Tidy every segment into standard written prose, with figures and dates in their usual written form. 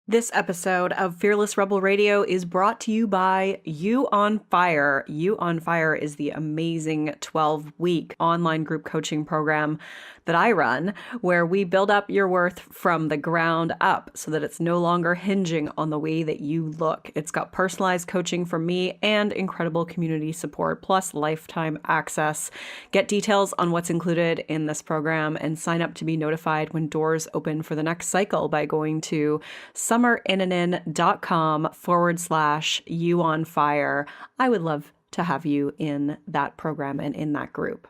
This episode of Fearless Rebel Radio is brought to you by You on Fire. You on Fire is the amazing 12-week online group coaching program that I run, where we build up your worth from the ground up so that it's no longer hinging on the way that you look. It's got personalized coaching from me and incredible community support, plus lifetime access. Get details on what's included in this program and sign up to be notified when doors open for the next cycle by going to summerinanen.com/you on fire. I would love to have you in that program and in that group.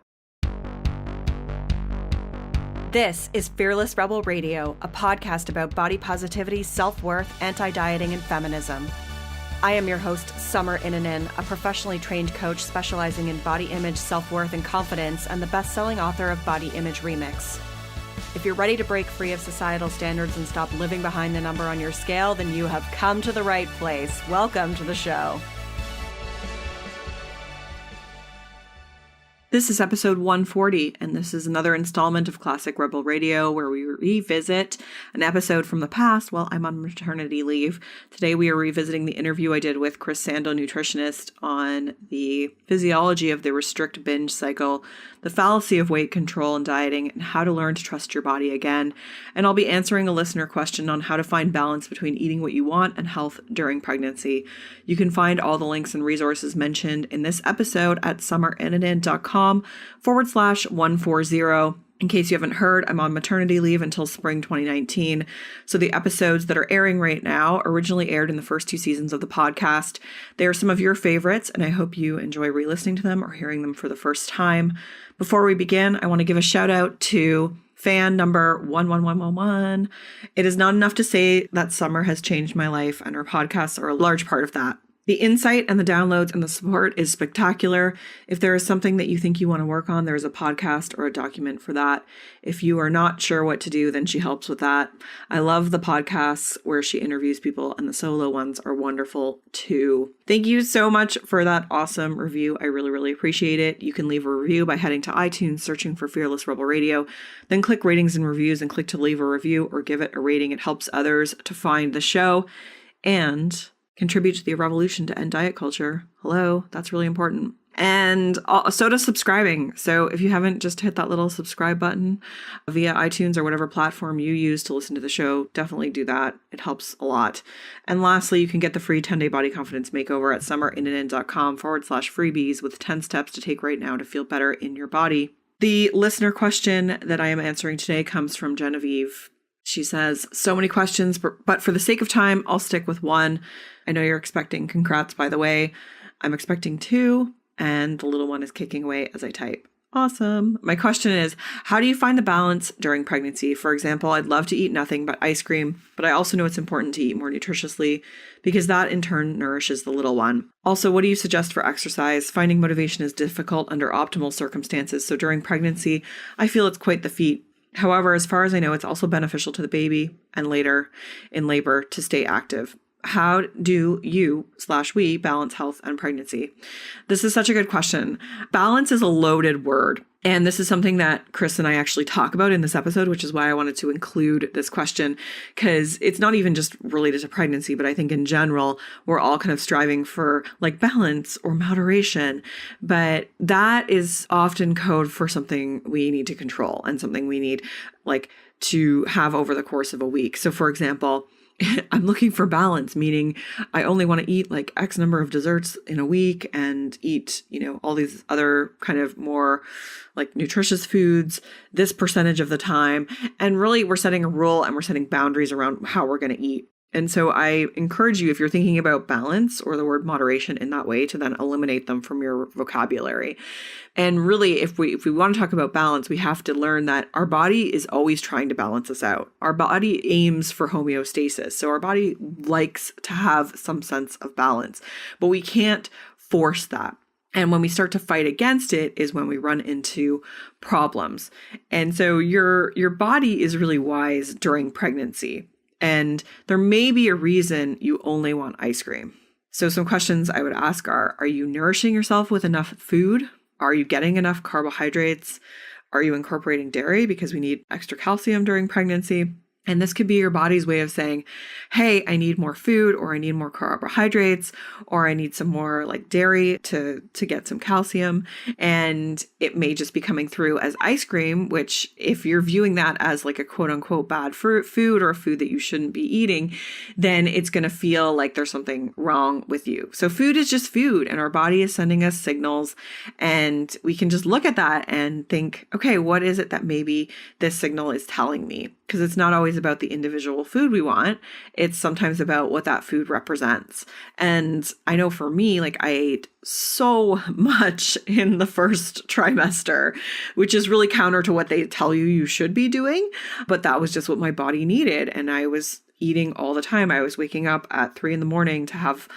This is Fearless Rebel Radio, a podcast about body positivity, self-worth, anti-dieting, and feminism. I am your host, Summer Inanen, a professionally trained coach specializing in body image, self-worth, and confidence, and the best-selling author of Body Image Remix. If you're ready to break free of societal standards and stop living behind the number on your scale, then you have come to the right place. Welcome to the show. This is episode 140, and this is another installment of Classic Rebel Radio where we revisit an episode from the past while I'm on maternity leave. Today we are revisiting the interview I did with Chris Sandel, nutritionist, on the physiology of the restrict-binge cycle, the fallacy of weight control and dieting, and how to learn to trust your body again. And I'll be answering a listener question on how to find balance between eating what you want and health during pregnancy. You can find all the links and resources mentioned in this episode at summerinanen.com/140. In case you haven't heard, I'm on maternity leave until spring 2019. So the episodes that are airing right now originally aired in the first two seasons of the podcast. They are some of your favorites, and I hope you enjoy re-listening to them or hearing them for the first time. Before we begin, I want to give a shout out to fan number 11111. It is not enough to say that Summer has changed my life, and her podcasts are a large part of that. The insight and the downloads and the support is spectacular. If there is something that you think you want to work on, there is a podcast or a document for that. If you are not sure what to do, then she helps with that. I love the podcasts where she interviews people, and the solo ones are wonderful too. Thank you so much for that awesome review. I really, really appreciate it. You can leave a review by heading to iTunes, searching for Fearless Rebel Radio, then click ratings and reviews and click to leave a review or give it a rating. It helps others to find the show and contribute to the revolution to end diet culture. Hello, that's really important. And so does subscribing. So if you haven't just hit that little subscribe button via iTunes or whatever platform you use to listen to the show, definitely do that. It helps a lot. And lastly, you can get the free 10-day body confidence makeover at summerinanen.com/freebies with 10 steps to take right now to feel better in your body. The listener question that I am answering today comes from Genevieve. She says, so many questions, but for the sake of time, I'll stick with one. I know you're expecting congrats, by the way. I'm expecting 2, and the little one is kicking away as I type. Awesome. My question is, how do you find the balance during pregnancy? For example, I'd love to eat nothing but ice cream, but I also know it's important to eat more nutritiously because that in turn nourishes the little one. Also, what do you suggest for exercise? Finding motivation is difficult under optimal circumstances, so during pregnancy, I feel it's quite the feat. However, as far as I know, it's also beneficial to the baby and later in labor to stay active. How do you/we balance health and pregnancy? This is such a good question. Balance is a loaded word. And this is something that Chris and I actually talk about in this episode, which is why I wanted to include this question, because it's not even just related to pregnancy, but I think in general, we're all kind of striving for like balance or moderation. But that is often code for something we need to control and something we need like to have over the course of a week. So for example, I'm looking for balance, meaning I only want to eat like X number of desserts in a week and eat, all these other kind of more like nutritious foods this percentage of the time. And really we're setting a rule and we're setting boundaries around how we're going to eat. And so I encourage you, if you're thinking about balance or the word moderation in that way, to then eliminate them from your vocabulary. And really, if we want to talk about balance, we have to learn that our body is always trying to balance us out. Our body aims for homeostasis. So our body likes to have some sense of balance, but we can't force that. And when we start to fight against it is when we run into problems. And so your body is really wise during pregnancy. And there may be a reason you only want ice cream. So some questions I would ask are you nourishing yourself with enough food? Are you getting enough carbohydrates? Are you incorporating dairy because we need extra calcium during pregnancy? And this could be your body's way of saying, hey, I need more food, or I need more carbohydrates, or I need some more like dairy to get some calcium. And it may just be coming through as ice cream, which if you're viewing that as like a quote unquote bad food or a food that you shouldn't be eating, then it's going to feel like there's something wrong with you. So food is just food, and our body is sending us signals, and we can just look at that and think, okay, what is it that maybe this signal is telling me? Because it's not always about the individual food we want. It's sometimes about what that food represents. And I know for me, like I ate so much in the first trimester, which is really counter to what they tell you should be doing. But that was just what my body needed. And I was eating all the time. I was waking up at 3 a.m. to have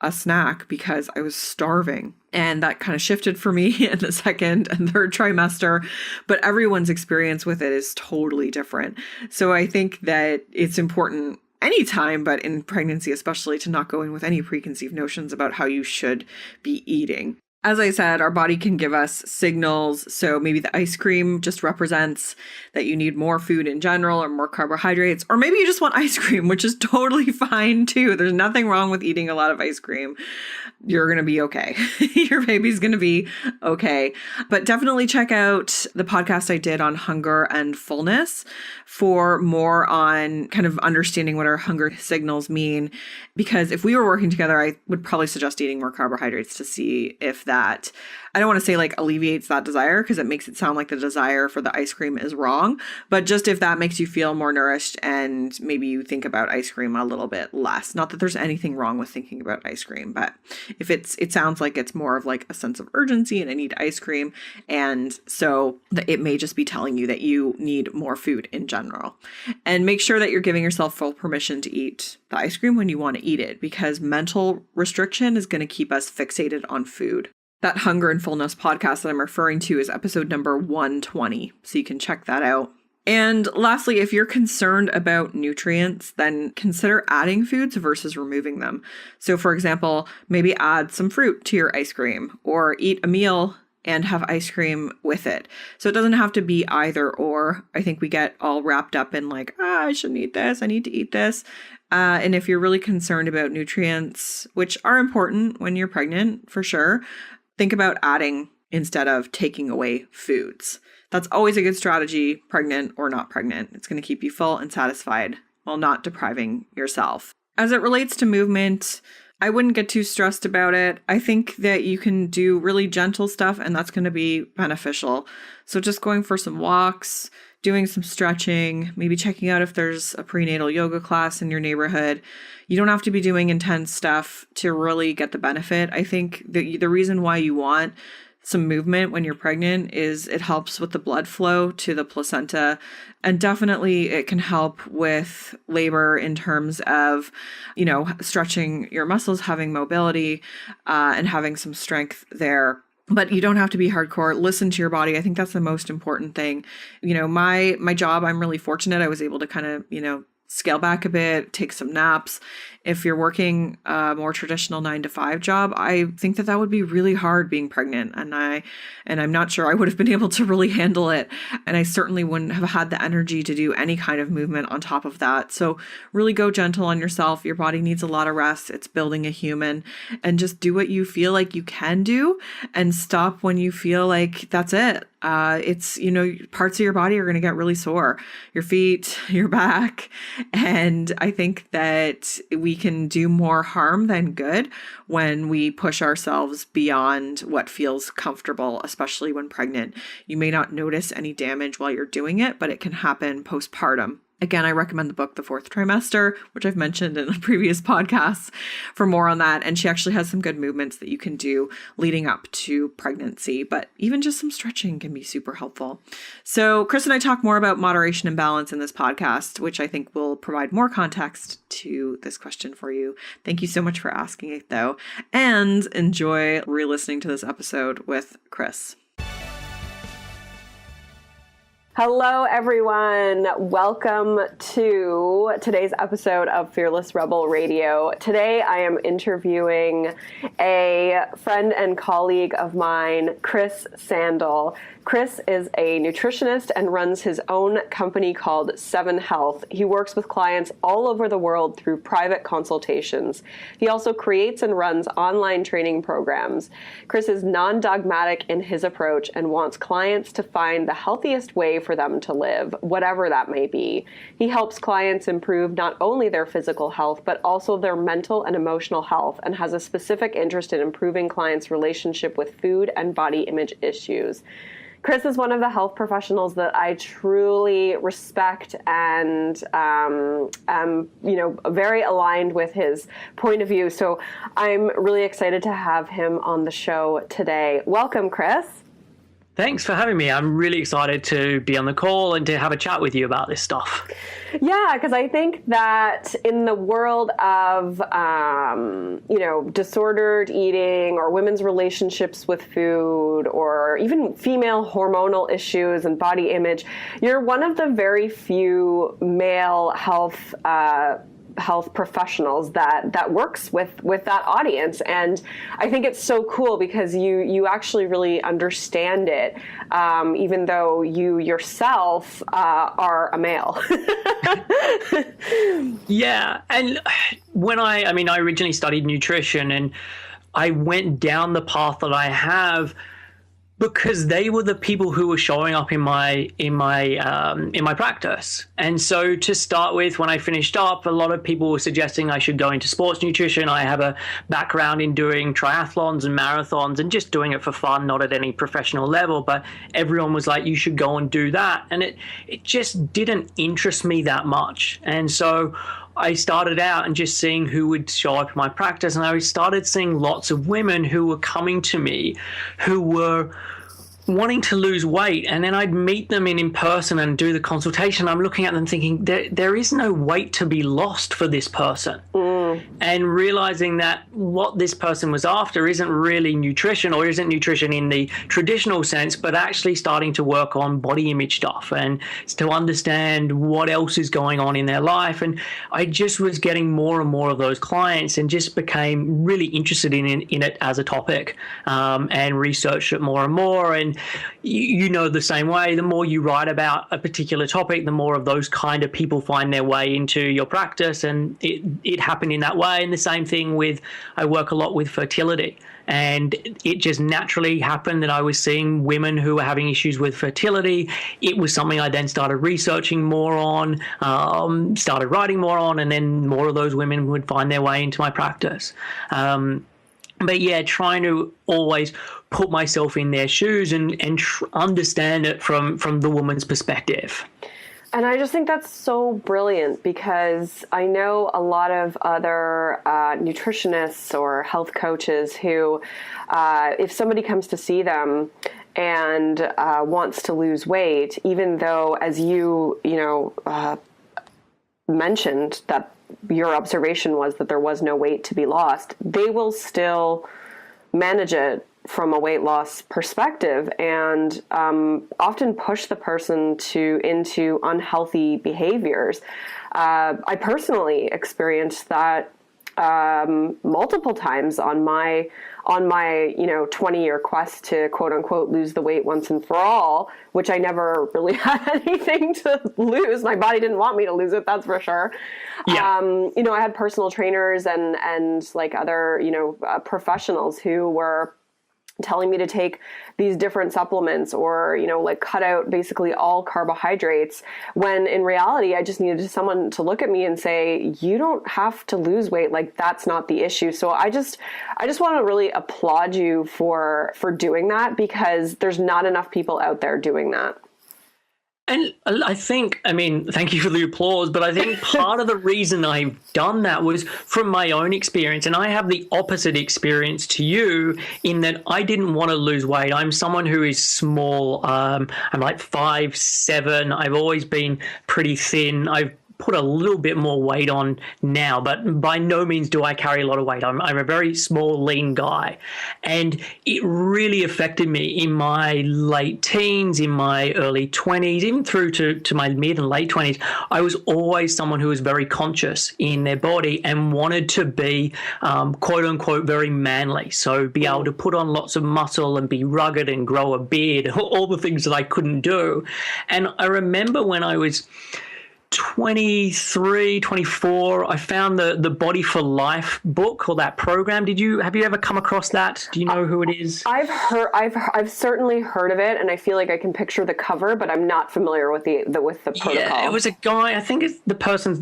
a snack because I was starving. And that kind of shifted for me in the second and third trimester, but everyone's experience with it is totally different. So I think that it's important anytime, but in pregnancy especially, to not go in with any preconceived notions about how you should be eating. As I said, our body can give us signals. So maybe the ice cream just represents that you need more food in general or more carbohydrates, or maybe you just want ice cream, which is totally fine too. There's nothing wrong with eating a lot of ice cream. You're going to be okay. Your baby's going to be okay. But definitely check out the podcast I did on hunger and fullness for more on kind of understanding what our hunger signals mean. Because if we were working together, I would probably suggest eating more carbohydrates to see if that, I don't want to say like alleviates that desire, because it makes it sound like the desire for the ice cream is wrong, but just if that makes you feel more nourished and maybe you think about ice cream a little bit less. Not that there's anything wrong with thinking about ice cream, but if it sounds like it's more of like a sense of urgency and I need ice cream. And so it may just be telling you that you need more food in general. And make sure that you're giving yourself full permission to eat the ice cream when you want to eat it, because mental restriction is going to keep us fixated on food. That hunger and fullness podcast that I'm referring to is episode number 120. So you can check that out. And lastly, if you're concerned about nutrients, then consider adding foods versus removing them. So for example, maybe add some fruit to your ice cream, or eat a meal and have ice cream with it. So it doesn't have to be either or. I think we get all wrapped up in like, I shouldn't eat this, I need to eat this. And if you're really concerned about nutrients, which are important when you're pregnant, for sure, think about adding instead of taking away foods. That's always a good strategy, pregnant or not pregnant. It's going to keep you full and satisfied while not depriving yourself. As it relates to movement, I wouldn't get too stressed about it. I think that you can do really gentle stuff, and that's going to be beneficial. So just going for some walks, doing some stretching, maybe checking out if there's a prenatal yoga class in your neighborhood. You don't have to be doing intense stuff to really get the benefit. I think the reason why you want some movement when you're pregnant is it helps with the blood flow to the placenta, and definitely it can help with labor in terms of, stretching your muscles, having mobility, and having some strength there. But you don't have to be hardcore. Listen to your body. I think that's the most important thing. My job, I'm really fortunate. I was able to kind of, scale back a bit, take some naps. If you're working a more traditional 9-to-5 job, I think that would be really hard being pregnant. And I'm not sure I would have been able to really handle it. And I certainly wouldn't have had the energy to do any kind of movement on top of that. So really go gentle on yourself. Your body needs a lot of rest. It's building a human, and just do what you feel like you can do and stop when you feel like that's it. It's, parts of your body are going to get really sore, your feet, your back. And I think that we can do more harm than good when we push ourselves beyond what feels comfortable, especially when pregnant. You may not notice any damage while you're doing it, but it can happen postpartum. Again, I recommend the book, The Fourth Trimester, which I've mentioned in a previous podcast for more on that. And she actually has some good movements that you can do leading up to pregnancy, but even just some stretching can be super helpful. So Chris and I talk more about moderation and balance in this podcast, which I think will provide more context to this question for you. Thank you so much for asking it though, and enjoy re-listening to this episode with Chris. Hello, everyone. Welcome to today's episode of Fearless Rebel Radio. Today, I am interviewing a friend and colleague of mine, Chris Sandel. Chris is a nutritionist and runs his own company called 7 Health. He works with clients all over the world through private consultations. He also creates and runs online training programs. Chris is non-dogmatic in his approach and wants clients to find the healthiest way for them to live, whatever that may be. He helps clients improve not only their physical health, but also their mental and emotional health, and has a specific interest in improving clients' relationship with food and body image issues. Chris is one of the health professionals that I truly respect and am, very aligned with his point of view. So I'm really excited to have him on the show today. Welcome, Chris. Thanks for having me. I'm really excited to be on the call and to have a chat with you about this stuff. Yeah, because I think that in the world of, disordered eating or women's relationships with food or even female hormonal issues and body image, you're one of the very few male health professionals that works with that audience. And I think it's so cool because you actually really understand it, even though you yourself are a male. Yeah. And when I originally studied nutrition, and I went down the path that I have because they were the people who were showing up in my practice. And so to start with, when I finished up, a lot of people were suggesting I should go into sports nutrition. I have a background in doing triathlons and marathons and just doing it for fun, not at any professional level. But everyone was like, you should go and do that. And it just didn't interest me that much. And so I started out and just seeing who would show up in my practice. And I started seeing lots of women who were coming to me who were wanting to lose weight, and then I'd meet them in person and do the consultation. I'm looking at them thinking there is no weight to be lost for this person. And realizing that what this person was after isn't really nutrition, or isn't nutrition in the traditional sense, but actually starting to work on body image stuff and to understand what else is going on in their life. And I just was getting more and more of those clients and just became really interested in it as a topic, and researched it more and more. And you know, the same way, the more you write about a particular topic, the more of those kind of people find their way into your practice. And it happened in that way. And the same thing with, I work a lot with fertility, and it just naturally happened that I was seeing women who were having issues with fertility. It was something I then started researching more on, started writing more on, and then more of those women would find their way into my practice. But yeah, trying to always put myself in their shoes and understand it from the woman's perspective. And I just think that's so brilliant, because I know a lot of other nutritionists or health coaches who, if somebody comes to see them and wants to lose weight, even though, as you mentioned, that your observation was that there was no weight to be lost, they will still manage it from a weight loss perspective, and often push the person into unhealthy behaviors. I personally experienced that multiple times on my 20-year quest to quote unquote lose the weight once and for all, which I never really had anything to lose. My body didn't want me to lose it, that's for sure. Yeah. I had personal trainers and like other professionals who were telling me to take these different supplements or, cut out basically all carbohydrates, when in reality, I just needed someone to look at me and say, you don't have to lose weight. Like, that's not the issue. So I just want to really applaud you for doing that, because there's not enough people out there doing that. And I think, thank you for the applause, but I think part of the reason I've done that was from my own experience. And I have the opposite experience to you in that I didn't want to lose weight. I'm someone who is small. I'm like 5'7". I've always been pretty thin. I've put a little bit more weight on now, but by no means do I carry a lot of weight. I'm a very small, lean guy. And it really affected me in my late teens, in my early 20s, even through to my mid and late 20s. I was always someone who was very conscious in their body and wanted to be, quote unquote, very manly. So be able to put on lots of muscle and be rugged and grow a beard, all the things that I couldn't do. And I remember when I was 23, 24, I found the Body for Life book, or that program. Have you ever come across that? Do you know who it is? I've certainly heard of it, and I feel like I can picture the cover, but I'm not familiar with the protocol. Yeah, it was a guy, I think it's the person's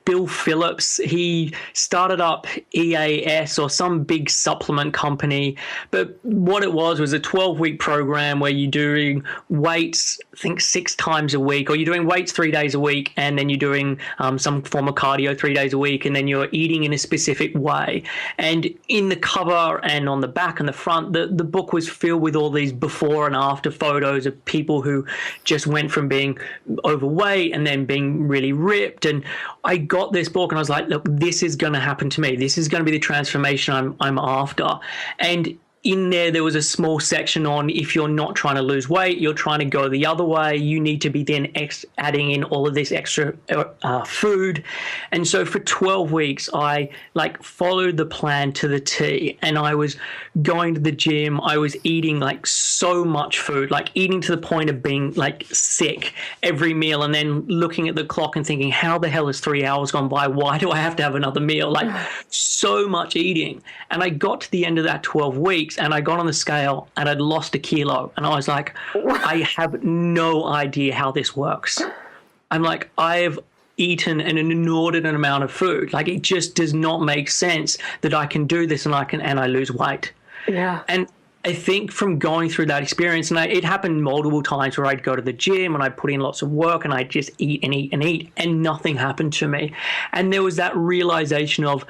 Bill Phillips. He started up EAS or some big supplement company, but what it was a 12-week program where you're doing weights, I think 6 times a week, or you're doing weights 3 days a week, and then you're doing some form of cardio 3 days a week, and then you're eating in a specific way. And in the cover and on the back and the front, the book was filled with all these before and after photos of people who just went from being overweight and then being really ripped. And I got this book and I was like, look, this is going to happen to me. This is going to be the transformation I'm after. And in there was a small section on if you're not trying to lose weight, you're trying to go the other way, you need to be then adding in all of this extra food. And so for 12 weeks, I followed the plan to the T, and I was going to the gym. I was eating so much food, eating to the point of being sick every meal, and then looking at the clock and thinking, how the hell has 3 hours gone by? Why do I have to have another meal? So much eating. And I got to the end of that 12 weeks, and I got on the scale and I'd lost 1 kilo. And I was like, I have no idea how this works. I'm like, I've eaten an inordinate amount of food. It just does not make sense that I can do this and I lose weight. Yeah. And I think from going through that experience, and it happened multiple times where I'd go to the gym and I'd put in lots of work and I'd just eat and eat and eat, and nothing happened to me. And there was that realization of,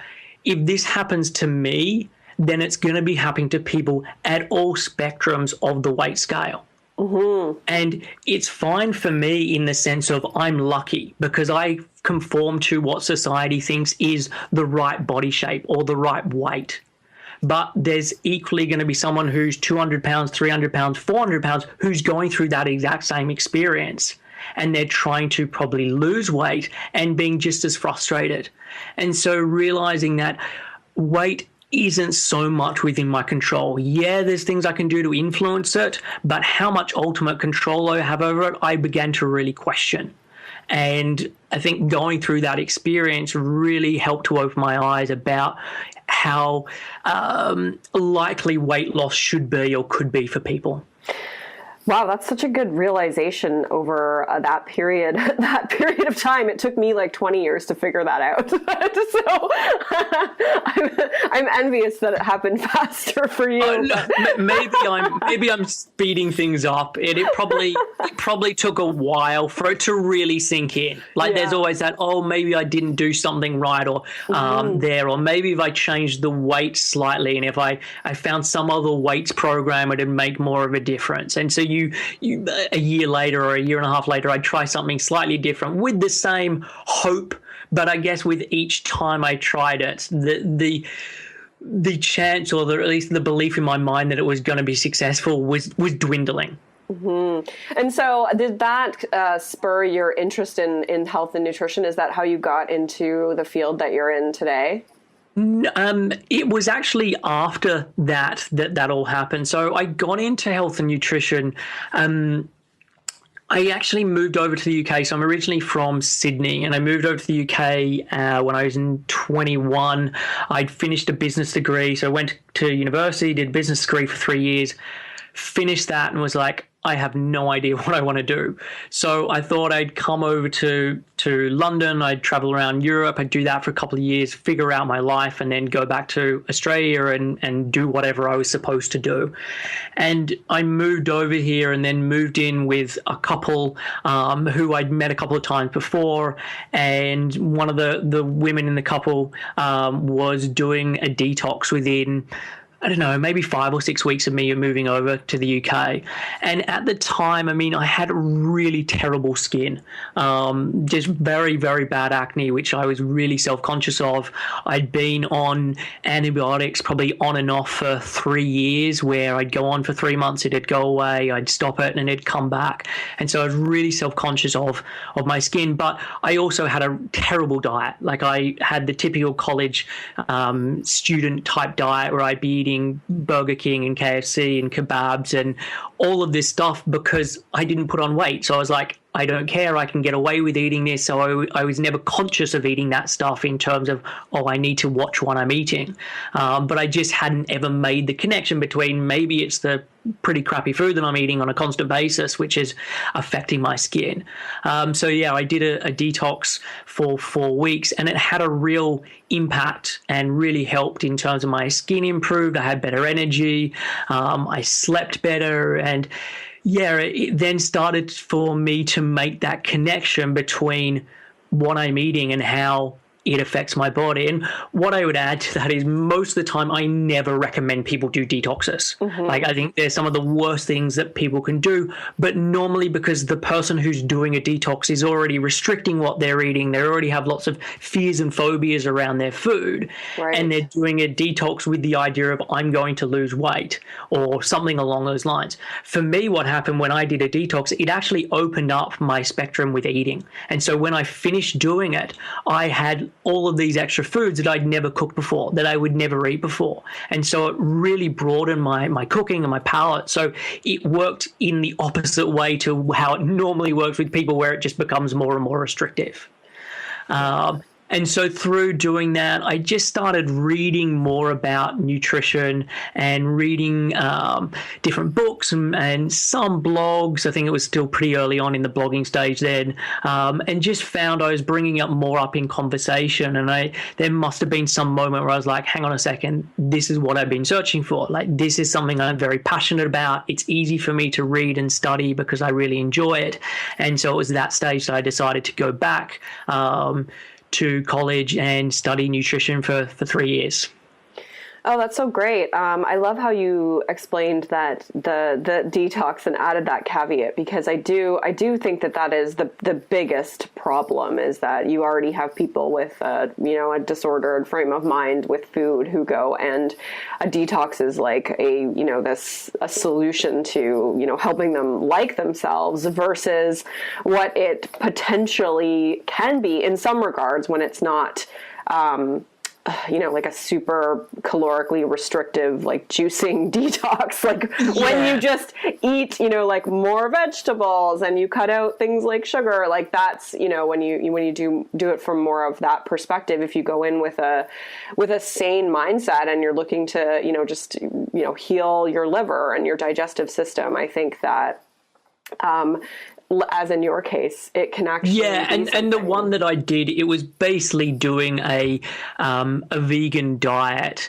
if this happens to me, then it's going to be happening to people at all spectrums of the weight scale. Mm-hmm. And it's fine for me in the sense of I'm lucky because I conform to what society thinks is the right body shape or the right weight. But there's equally going to be someone who's 200 pounds, 300 pounds, 400 pounds who's going through that exact same experience. And they're trying to probably lose weight and being just as frustrated. And so realizing that weight isn't so much within my control. Yeah, there's things I can do to influence it, but how much ultimate control I have over it, I began to really question. And I think going through that experience really helped to open my eyes about how likely weight loss should be or could be for people. Wow, that's such a good realization over that period of time. It took me 20 years to figure that out. So I'm envious that it happened faster for you. Maybe I'm speeding things up. It probably took a while for it to really sink in. There's always that, maybe I didn't do something right or or maybe if I changed the weight slightly and if I found some other weights program, it'd make more of a difference. And so you a year later or a year and a half later, I'd try something slightly different with the same hope. But I guess with each time I tried it, the chance or at least the belief in my mind that it was going to be successful was dwindling. Mm-hmm. And so did that spur your interest in health and nutrition? Is that how you got into the field that you're in today? It was actually after that all happened. So I got into health and nutrition. I actually moved over to the UK. So I'm originally from Sydney, and I moved over to the UK when I was in 21. I'd finished a business degree. So I went to university, did a business degree for 3 years, finished that, and was like, I have no idea what I want to do. So I thought I'd come over to London. I'd travel around Europe. I'd do that for a couple of years, figure out my life, and then go back to Australia and do whatever I was supposed to do. And I moved over here and then moved in with a couple who I'd met a couple of times before. And one of the women in the couple was doing a detox within I don't know, maybe 5 or 6 weeks of me moving over to the UK. And at the time, I mean, I had really terrible skin, just very, very bad acne, which I was really self-conscious of. I'd been on antibiotics probably on and off for 3 years, where I'd go on for 3 months, it'd go away, I'd stop it, and it'd come back. And so I was really self-conscious of my skin. But I also had a terrible diet. Like, I had the typical college student type diet where I'd be eating Burger King and KFC and kebabs and all of this stuff because I didn't put on weight. So I was like, I don't care, I can get away with eating this. So I was never conscious of eating that stuff in terms of, oh, I need to watch what I'm eating. But I just hadn't ever made the connection between maybe it's the pretty crappy food that I'm eating on a constant basis, which is affecting my skin. So yeah, I did a detox for 4 weeks, and it had a real impact and really helped in terms of my skin improved. I had better energy. I slept better. And yeah, it then started for me to make that connection between what I'm eating and how it affects my body. And what I would add to that is most of the time I never recommend people do detoxes. Like, I think they're some of the worst things that people can do, but normally because the person who's doing a detox is already restricting what they're eating, they already have lots of fears and phobias around their food, and they're doing a detox with the idea of I'm going to lose weight or something along those lines. For me, what happened when I did a detox, it actually opened up my spectrum with eating. And so when I finished doing it, I had all of these extra foods that I'd never cooked before, that I would never eat before. And so it really broadened my cooking and my palate. So it worked in the opposite way to how it normally works with people, where it just becomes more and more restrictive. And so through doing that, I just started reading more about nutrition and reading different books and some blogs. I think it was still pretty early on in the blogging stage then, and just found I was bringing more up in conversation. And there must have been some moment where I was like, hang on a second, this is what I've been searching for. Like, this is something I'm very passionate about. It's easy for me to read and study because I really enjoy it. And so it was that stage that I decided to go back to college and study nutrition for 3 years. Oh, that's so great. I love how you explained that the detox and added that caveat, because I do think that is the biggest problem, is that you already have people with a disordered frame of mind with food who go, and a detox is like a solution to, helping them like themselves, versus what it potentially can be in some regards when it's not, like a super calorically restrictive, like juicing detox, like when you just eat, like more vegetables and you cut out things like sugar, like that's, when you do it from more of that perspective. If you go in with a sane mindset and you're looking to, just, heal your liver and your digestive system, I think that, as in your case, it can actually and the one that I did, it was basically doing a vegan diet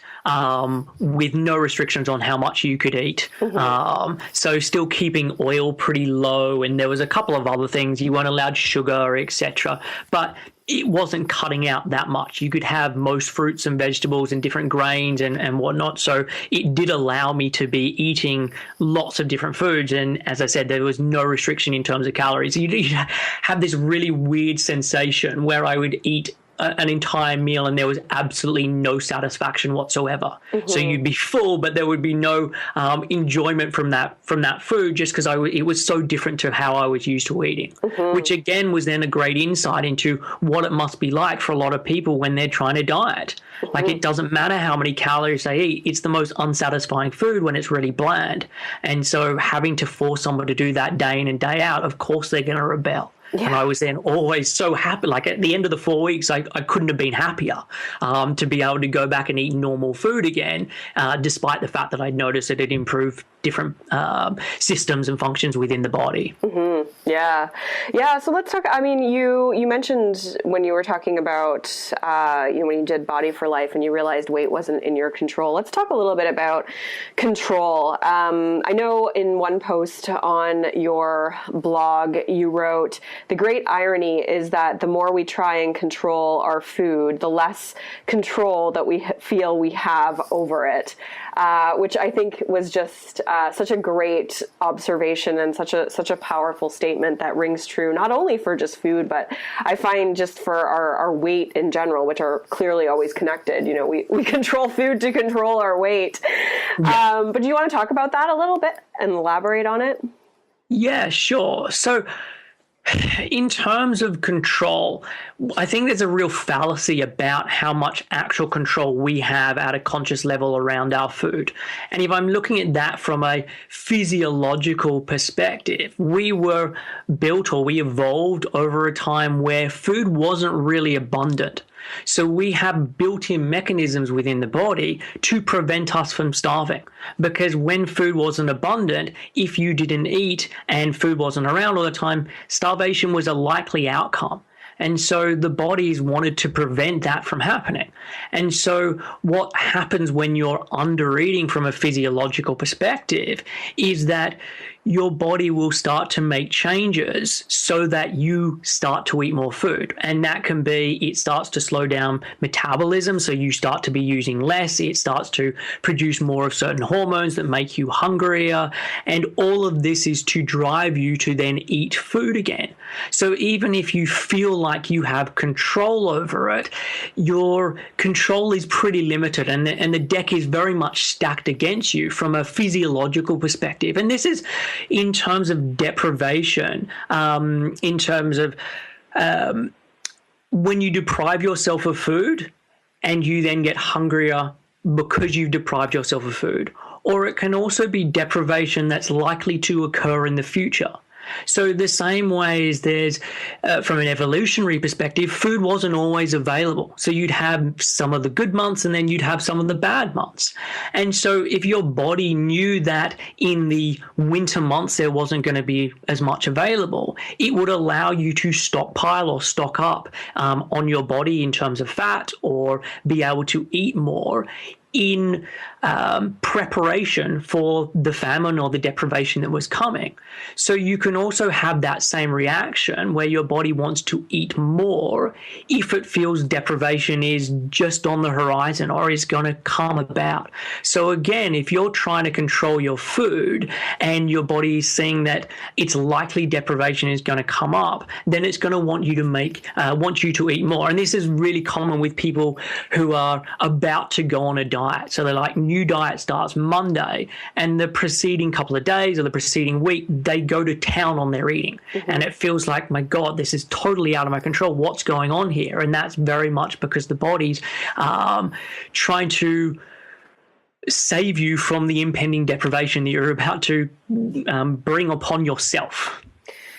with no restrictions on how much you could eat. So still keeping oil pretty low, and there was a couple of other things. You weren't allowed sugar, etc. But it wasn't cutting out that much. You could have most fruits and vegetables and different grains and whatnot. So it did allow me to be eating lots of different foods. And as I said, there was no restriction in terms of calories. You'd have this really weird sensation where I would eat an entire meal and there was absolutely no satisfaction whatsoever. So you'd be full, but there would be no enjoyment from that food, just because it was so different to how I was used to eating, which again was then a great insight into what it must be like for a lot of people when they're trying to diet. Like, it doesn't matter how many calories they eat, it's the most unsatisfying food when it's really bland. And so having to force someone to do that day in and day out, of course they're going to rebel. Yeah. And I was then always so happy. Like, at the end of the 4 weeks, I couldn't have been happier to be able to go back and eat normal food again, despite the fact that I'd noticed that it improved different systems and functions within the body. Yeah. So let's talk. I mean, you mentioned when you were talking about when you did Body for Life and you realized weight wasn't in your control. Let's talk a little bit about control. I know in one post on your blog you wrote the great irony is that the more we try and control our food, the less control that we feel we have over it, which I think was just such a great observation and such a powerful statement that rings true, not only for just food, but I find just for our weight in general, which are clearly always connected. You know, we control food to control our weight. Yeah. But do you want to talk about that a little bit and elaborate on it? Yeah, sure. So in terms of control, I think there's a real fallacy about how much actual control we have at a conscious level around our food. And if I'm looking at that from a physiological perspective, we were built, or we evolved over a time where food wasn't really abundant. So we have built-in mechanisms within the body to prevent us from starving, because when food wasn't abundant, if you didn't eat and food wasn't around all the time, starvation was a likely outcome. And so the bodies wanted to prevent that from happening. And so what happens when you're under eating from a physiological perspective is that your body will start to make changes so that you start to eat more food. And that can be, it starts to slow down metabolism, so you start to be using less. It starts to produce more of certain hormones that make you hungrier. And all of this is to drive you to then eat food again. So even if you feel like you have control over it, your control is pretty limited, and the deck is very much stacked against you from a physiological perspective. And this is in terms of deprivation, in terms of when you deprive yourself of food and you then get hungrier because you've deprived yourself of food. Or it can also be deprivation that's likely to occur in the future. So the same way as there's, from an evolutionary perspective, food wasn't always available. So you'd have some of the good months and then you'd have some of the bad months. And so if your body knew that in the winter months there wasn't going to be as much available, it would allow you to stockpile or stock up on your body in terms of fat, or be able to eat more in preparation for the famine or the deprivation that was coming. So you can also have that same reaction where your body wants to eat more if it feels deprivation is just on the horizon or is going to come about. So again, if you're trying to control your food and your body is seeing that it's likely deprivation is going to come up, then it's going to want you to eat more. And this is really common with people who are about to go on a diet. So they're like, new diet starts Monday, and the preceding couple of days or the preceding week, they go to town on their eating. Mm-hmm. And it feels like, my God, this is totally out of my control. What's going on here? And that's very much because the body's trying to save you from the impending deprivation that you're about to bring upon yourself.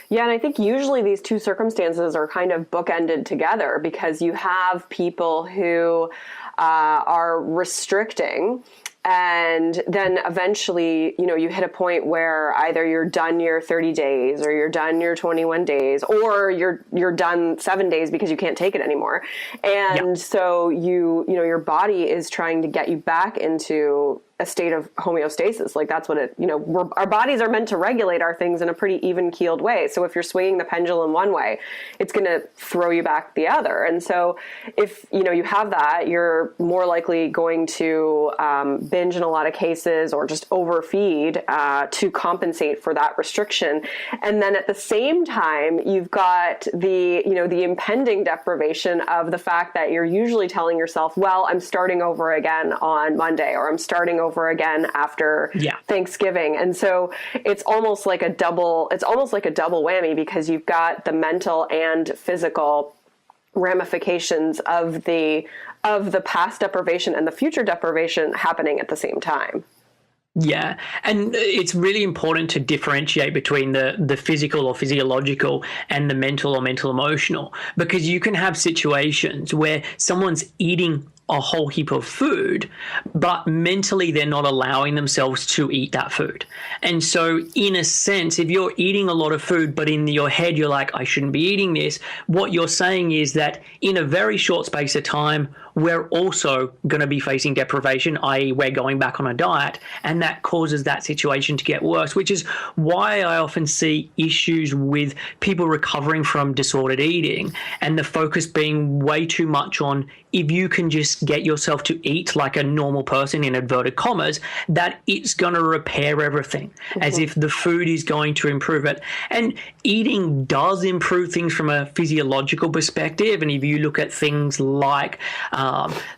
Yeah, and I think usually these two circumstances are kind of bookended together, because you have people who are restricting, and then eventually, you hit a point where either you're done your 30 days or you're done your 21 days, or you're done 7 days because you can't take it anymore. And so your body is trying to get you back into a state of homeostasis. Like that's what our bodies are meant to regulate our things in a pretty even keeled way. So if you're swinging the pendulum one way, it's going to throw you back the other. And so if, you have that, you're more likely going to binge in a lot of cases, or just overfeed to compensate for that restriction. And then at the same time, you've got the impending deprivation of the fact that you're usually telling yourself, well, I'm starting over again on Monday, or I'm starting over again after Thanksgiving. And so it's almost like a double whammy, because you've got the mental and physical ramifications of the past deprivation and the future deprivation happening at the same time. Yeah, and it's really important to differentiate between the physical or physiological and the mental or mental emotional, because you can have situations where someone's eating a whole heap of food, but mentally they're not allowing themselves to eat that food. And so in a sense, if you're eating a lot of food, but in your head you're like, I shouldn't be eating this, what you're saying is that in a very short space of time, we're also going to be facing deprivation, i.e. we're going back on a diet, and that causes that situation to get worse, which is why I often see issues with people recovering from disordered eating and the focus being way too much on if you can just get yourself to eat like a normal person, in inverted commas, that it's going to repair everything, as if the food is going to improve it. And eating does improve things from a physiological perspective. And if you look at things like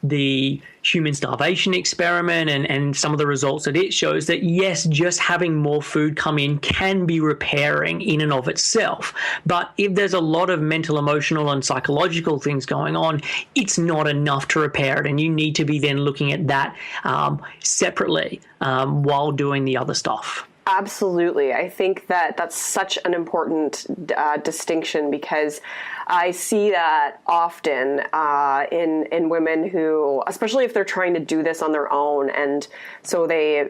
the human starvation experiment and some of the results that it shows, that yes, just having more food come in can be repairing in and of itself. But if there's a lot of mental, emotional, and psychological things going on, it's not enough to repair it. And you need to be then looking at that separately while doing the other stuff. Absolutely. I think that that's such an important distinction, because I see that often in women who, especially if they're trying to do this on their own, and so they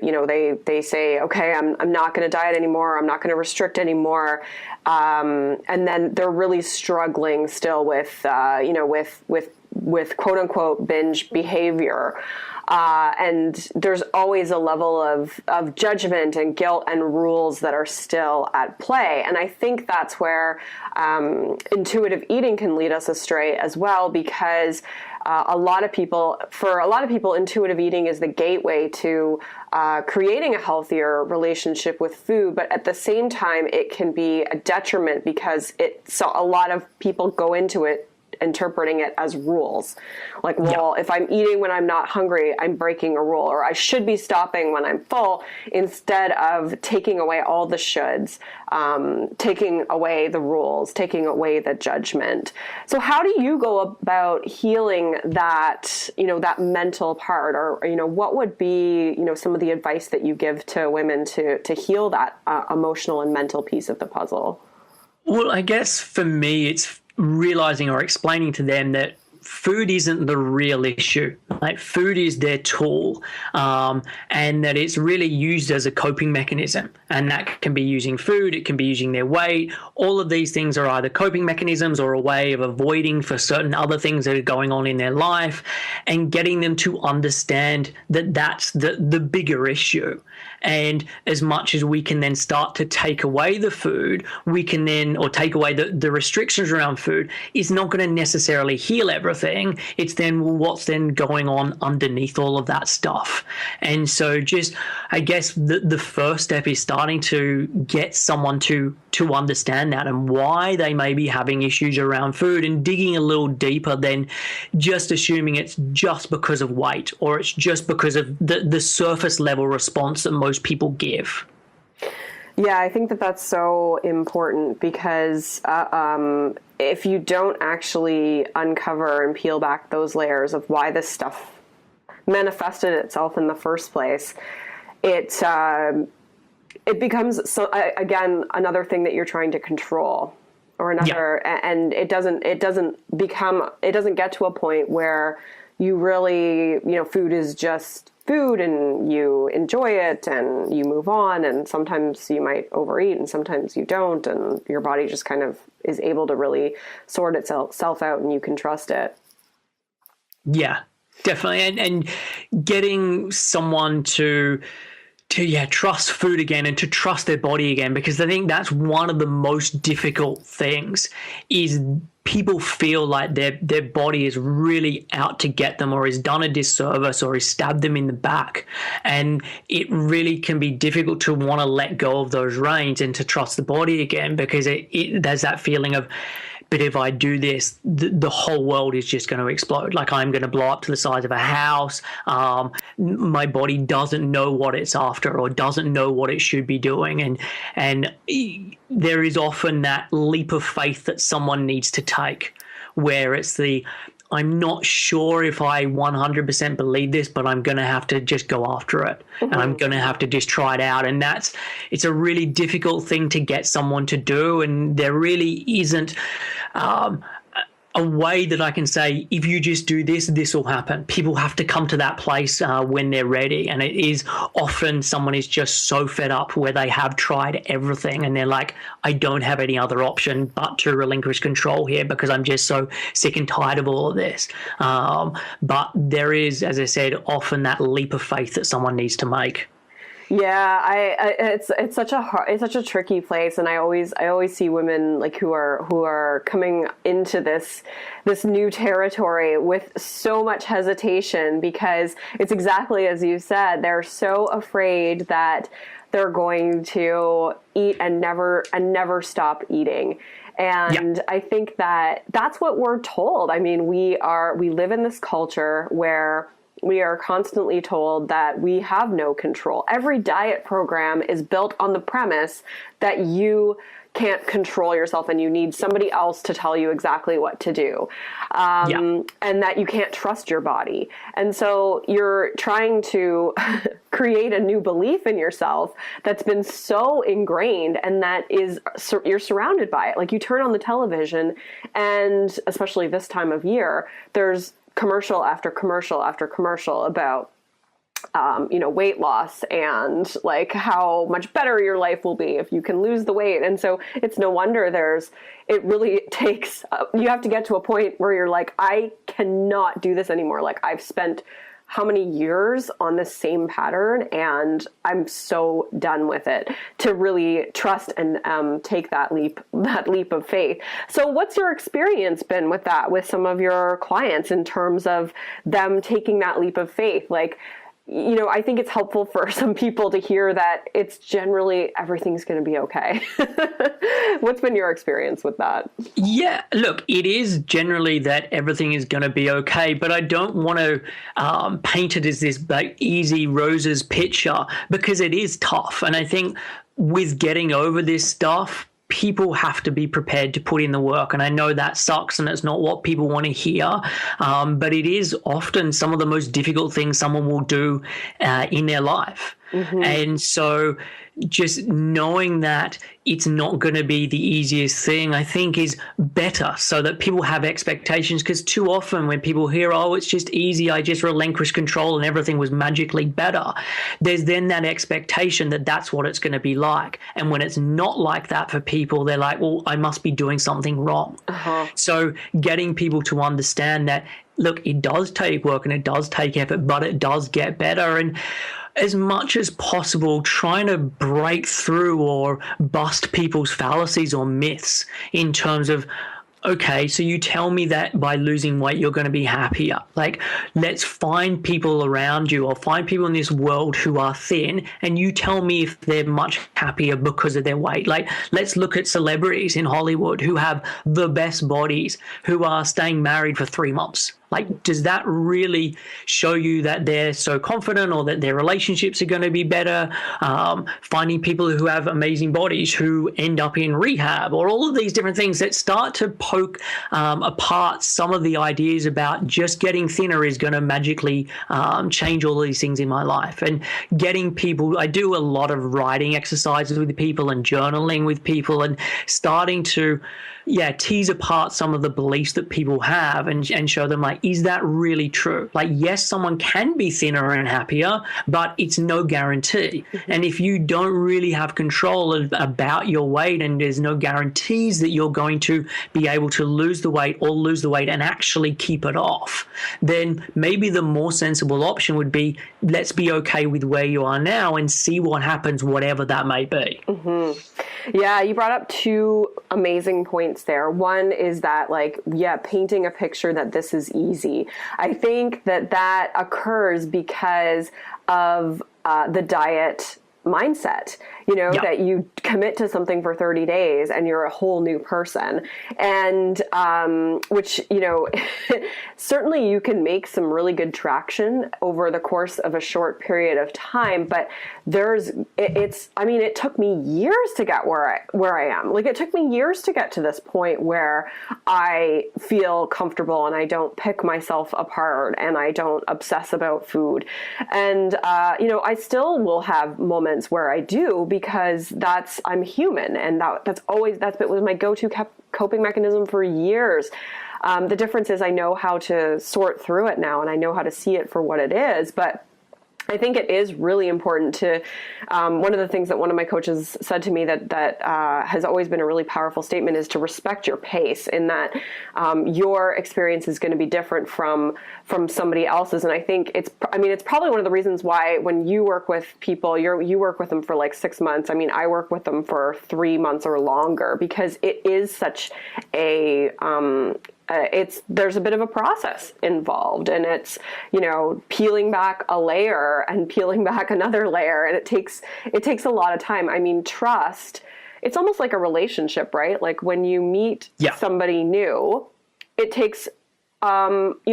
say, okay, I'm not going to diet anymore, I'm not going to restrict anymore, and then they're really struggling still with with quote unquote binge behavior. And there's always a level of judgment and guilt and rules that are still at play. And I think that's where intuitive eating can lead us astray as well, because for a lot of people, intuitive eating is the gateway to creating a healthier relationship with food. But at the same time, it can be a detriment, because a lot of people go into it interpreting it as rules. Like, well, if I'm eating when I'm not hungry, I'm breaking a rule, or I should be stopping when I'm full, instead of taking away all the shoulds, taking away the rules, taking away the judgment. So how do you go about healing that, that mental part, or, what would be, some of the advice that you give to women to heal that emotional and mental piece of the puzzle? Well, I guess for me, it's realizing or explaining to them that food isn't the real issue. Like, food is their tool, and that it's really used as a coping mechanism. And that can be using food, it can be using their weight. All of these things are either coping mechanisms or a way of avoiding for certain other things that are going on in their life, and getting them to understand that that's the bigger issue. And as much as we can then start to take away the food, we can then, or take away the restrictions around food, is not going to necessarily heal everything. It's then what's then going on underneath all of that stuff. And so just, I guess the first step is starting to get someone to understand that, and why they may be having issues around food, and digging a little deeper than just assuming it's just because of weight, or it's just because of the surface level response that most people give. Yeah, I think that that's so important, because if you don't actually uncover and peel back those layers of why this stuff manifested itself in the first place, it becomes, again, another thing that you're trying to control, or another, and it doesn't get to a point where you really, food is just food, and you enjoy it and you move on, and sometimes you might overeat and sometimes you don't, and your body just kind of is able to really sort itself out, and you can trust it. Yeah, definitely. And getting someone to trust food again, and to trust their body again, because I think that's one of the most difficult things, is people feel like their body is really out to get them, or has done a disservice, or has stabbed them in the back. And it really can be difficult to want to let go of those reins and to trust the body again, because there's that feeling of, but if I do this, the whole world is just going to explode. Like, I'm going to blow up to the size of a house. My body doesn't know what it's after, or doesn't know what it should be doing. And there is often that leap of faith that someone needs to take, where it's I'm not sure if I 100% believe this, but I'm going to have to just go after it. Mm-hmm. And I'm going to have to just try it out. And it's a really difficult thing to get someone to do. And there really isn't a a way that I can say, if you just do this, this will happen. People have to come to that place when they're ready. And it is often someone is just so fed up where they have tried everything and they're like, I don't have any other option but to relinquish control here because I'm just so sick and tired of all of this. But there is, as I said, often that leap of faith that someone needs to make. Yeah, it's such a tricky place, and I always see women like who are coming into this new territory with so much hesitation, because it's exactly as you said, they're so afraid that they're going to eat and never stop eating. And yeah. I think that that's what we're told. I mean, we live in this culture where we are constantly told that we have no control. Every diet program is built on the premise that you can't control yourself and you need somebody else to tell you exactly what to do. And that you can't trust your body. And so you're trying to create a new belief in yourself that's been so ingrained, and that is, you're surrounded by it. Like, you turn on the television, and especially this time of year, there's commercial after commercial after commercial about, weight loss and like how much better your life will be if you can lose the weight. And so it's no wonder it really takes, you have to get to a point where you're like, I cannot do this anymore. Like, I've spent how many years on the same pattern, and I'm so done with it, to really trust and take that leap of faith. So what's your experience been with that, with some of your clients, in terms of them taking that leap of faith? Like, I think it's helpful for some people to hear that it's generally everything's going to be okay. What's been your experience with that? Yeah, look, it is generally that everything is going to be okay, but I don't want to paint it as this like easy roses picture, because it is tough. And I think with getting over this stuff, people have to be prepared to put in the work. And I know that sucks and it's not what people want to hear, but it is often some of the most difficult things someone will do in their life. Mm-hmm. And so just knowing that it's not going to be the easiest thing, I think, is better, so that people have expectations. Because too often when people hear, oh, it's just easy, I just relinquished control and everything was magically better, there's then that expectation that that's what it's going to be like. And when it's not like that for people, they're like, well, I must be doing something wrong. Uh-huh. So getting people to understand that, look, it does take work and it does take effort, but it does get better. And as much as possible, trying to break through or bust people's fallacies or myths in terms of, okay, so you tell me that by losing weight, you're going to be happier. Like, let's find people around you or find people in this world who are thin, and you tell me if they're much happier because of their weight. Like, let's look at celebrities in Hollywood who have the best bodies, who are staying married for 3 months. Like, does that really show you that they're so confident or that their relationships are going to be better? Finding people who have amazing bodies who end up in rehab, or all of these different things that start to poke apart some of the ideas about just getting thinner is going to magically change all these things in my life. And getting people, I do a lot of writing exercises with people and journaling with people, and starting to tease apart some of the beliefs that people have and show them, like, is that really true? Like, yes, someone can be thinner and happier, but it's no guarantee. Mm-hmm. And if you don't really have control about your weight, and there's no guarantees that you're going to be able to lose the weight and actually keep it off, then maybe the more sensible option would be, let's be okay with where you are now and see what happens, whatever that may be. Mm-hmm. Yeah, you brought up two amazing points there. One is that, painting a picture that this is easy. I think that occurs because of the diet mindset, that you commit to something for 30 days and you're a whole new person. And which, certainly you can make some really good traction over the course of a short period of time, but it took me years to get where I am. Like, it took me years to get to this point where I feel comfortable and I don't pick myself apart and I don't obsess about food. And, I still will have moments where I do, because I'm human, and that was my go-to coping mechanism for years. The difference is I know how to sort through it now, and I know how to see it for what it is. But I think it is really important to, one of the things that one of my coaches said to me that has always been a really powerful statement is to respect your pace, in that your experience is going to be different from somebody else's. And I think it's probably one of the reasons why when you work with people, you work with them for like 6 months. I mean, I work with them for 3 months or longer, because it is such a, there's a bit of a process involved, and it's, peeling back a layer and peeling back another layer. And it takes a lot of time. I mean, trust, it's almost like a relationship, right? Like when you meet somebody new, it takes,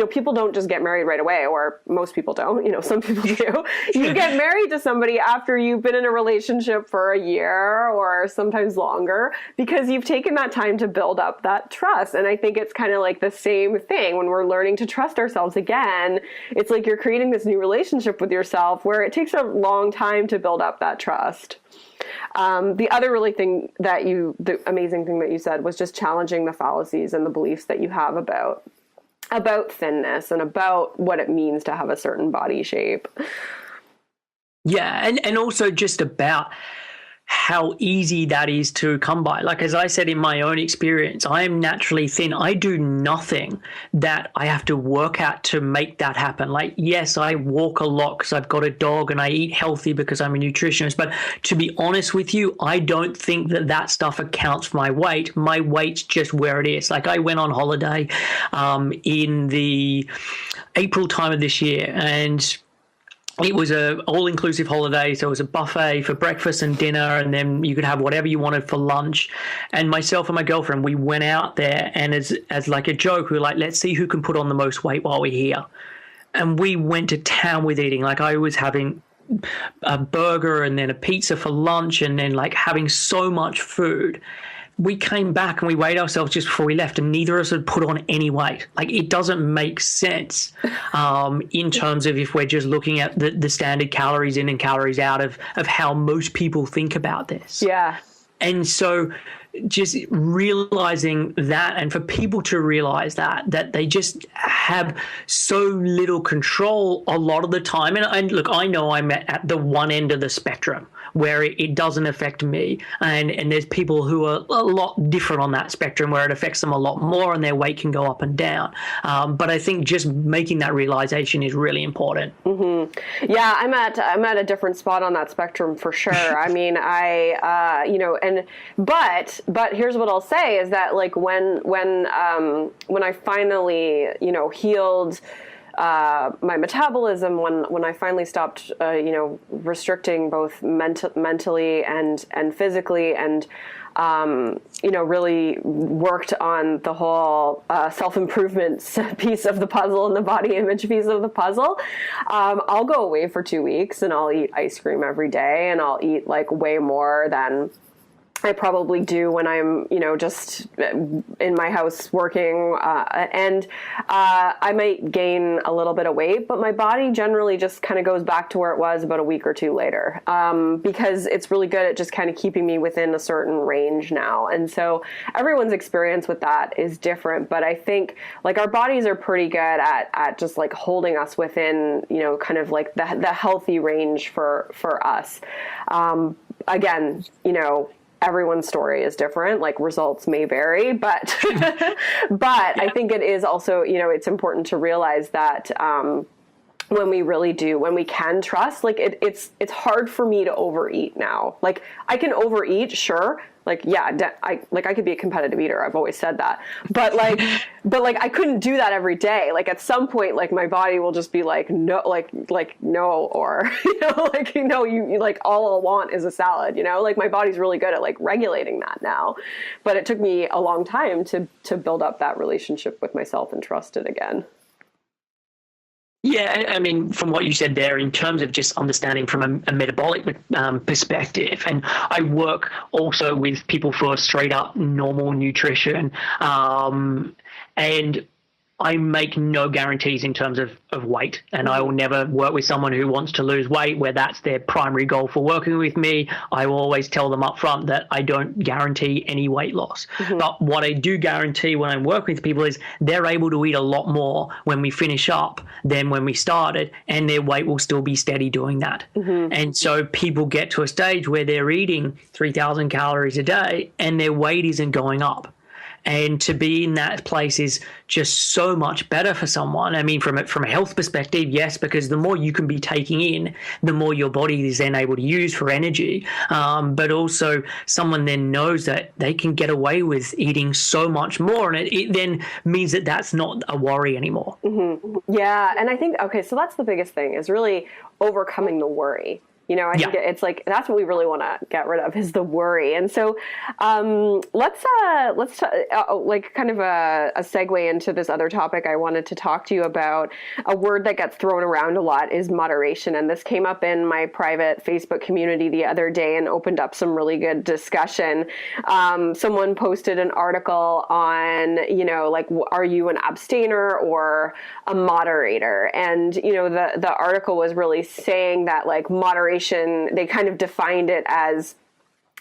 people don't just get married right away, or most people don't, some people do. You get married to somebody after you've been in a relationship for a year or sometimes longer, because you've taken that time to build up that trust. And I think it's kind of like the same thing when we're learning to trust ourselves again. It's like you're creating this new relationship with yourself where it takes a long time to build up that trust. The other the amazing thing that you said was just challenging the fallacies and the beliefs that you have about thinness and about what it means to have a certain body shape. Yeah, and also just about how easy that is to come by. Like, as I said, in my own experience, I am naturally thin. I do nothing that I have to work at to make that happen. Like, yes, I walk a lot because I've got a dog, and I eat healthy because I'm a nutritionist. But to be honest with you, I don't think that stuff accounts for my weight. My weight's just where it is. Like, I went on holiday in the April time of this year, and it was a all-inclusive holiday, so it was a buffet for breakfast and dinner, and then you could have whatever you wanted for lunch. And myself and my girlfriend, we went out there, and as like a joke, we were like, let's see who can put on the most weight while we're here. And we went to town with eating. Like, I was having a burger and then a pizza for lunch, and then like having so much food. We came back and we weighed ourselves just before we left, and neither of us had put on any weight. Like, it doesn't make sense in terms of if we're just looking at the standard calories in and calories out of how most people think about this. Yeah. And so just realizing that, and for people to realize that they just have so little control a lot of the time. And look, I know I'm at the one end of the spectrum where it doesn't affect me. And there's people who are a lot different on that spectrum where it affects them a lot more, and their weight can go up and down. But I think just making that realization is really important. Mm-hmm. Yeah, I'm at a different spot on that spectrum for sure. I mean, but here's what I'll say is that, like, when I finally, healed my metabolism, when I finally stopped, restricting both mentally and physically, and really worked on the whole self-improvement piece of the puzzle and the body image piece of the puzzle, I'll go away for 2 weeks and I'll eat ice cream every day, and I'll eat like way more than I probably do when I'm, just in my house working, and I might gain a little bit of weight, but my body generally just kind of goes back to where it was about a week or two later, because it's really good at just kind of keeping me within a certain range now. And so everyone's experience with that is different, but I think like our bodies are pretty good at just like holding us within, kind of like the healthy range for us. Again, everyone's story is different, like results may vary, but I think it is also, it's important to realize that when we can trust, like it's hard for me to overeat now. Like I can overeat, sure. Like, yeah, I could be a competitive eater. I've always said that, but I couldn't do that every day. Like at some point, like my body will just be like, no, no, or, you like all I'll want is a salad, like my body's really good at like regulating that now, but it took me a long time to build up that relationship with myself and trust it again. Yeah, I mean, from what you said there, in terms of just understanding from a metabolic perspective, and I work also with people for straight up normal nutrition, and I make no guarantees in terms of weight, and I will never work with someone who wants to lose weight where that's their primary goal for working with me. I will always tell them up front that I don't guarantee any weight loss. But what I do guarantee when I'm working with people is they're able to eat a lot more when we finish up than when we started, and their weight will still be steady doing that. And so people get to a stage where they're eating 3,000 calories a day and their weight isn't going up. And to be in that place is just so much better for someone. I mean, from a health perspective, yes, because the more you can be taking in, the more your body is then able to use for energy. But also someone then knows that they can get away with eating so much more. And it then means that that's not a worry anymore. Yeah. And I think, okay, so that's the biggest thing, is really overcoming the worry. You know, I think it's like, that's what we really want to get rid of, is the worry. And so let's like kind of a segue into this other topic I wanted to talk to you about. A word that gets thrown around a lot is moderation. And this came up in my private Facebook community the other day and opened up some really good discussion. Someone posted an article on, you know, like, are you an abstainer or a moderator? And, you know, the article was really saying that, like, moderation, they kind of defined it as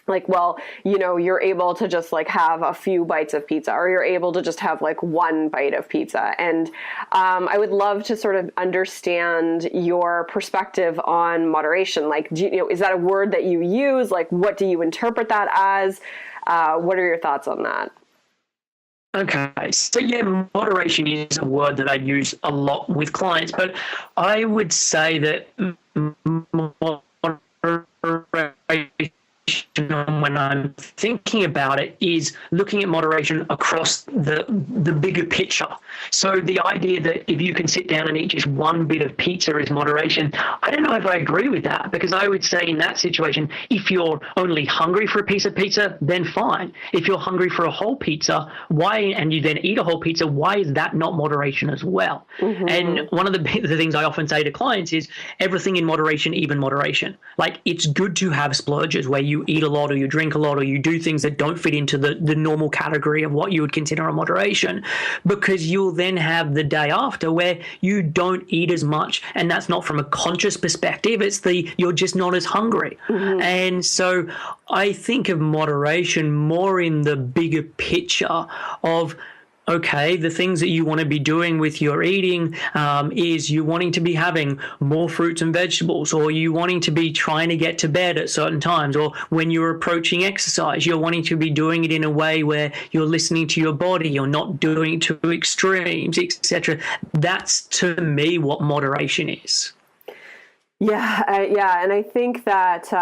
like, well, you know, you're able to just like have a few bites of pizza, or you're able to just have like one bite of pizza. And I would love to sort of understand your perspective on moderation. Like, do you know, is that a word that you use? Like, what do you interpret that as? What are your thoughts on that? Okay, so yeah, moderation is a word that I use a lot with clients, but I would say that moderation, when I'm thinking about it, is looking at moderation across the bigger picture. So the idea that if you can sit down and eat just one bit of pizza is moderation, I don't know if I agree with that, because I would say in that situation, if you're only hungry for a piece of pizza, then fine. If you're hungry for a whole pizza, and you then eat a whole pizza, why is that not moderation as well? And one of the things I often say to clients is everything in moderation, even moderation. Like, it's good to have splurges where you eat a lot, or you drink a lot, or you do things that don't fit into the normal category of what you would consider a moderation, because you'll then have the day after where you don't eat as much, and that's not from a conscious perspective, it's you're just not as hungry. And so I think of moderation more in the bigger picture of, okay, the things that you want to be doing with your eating is you wanting to be having more fruits and vegetables, or you wanting to be trying to get to bed at certain times, or when you're approaching exercise, you're wanting to be doing it in a way where you're listening to your body, you're not doing it to extremes, etc. That's, to me, what moderation is. Yeah, and I think that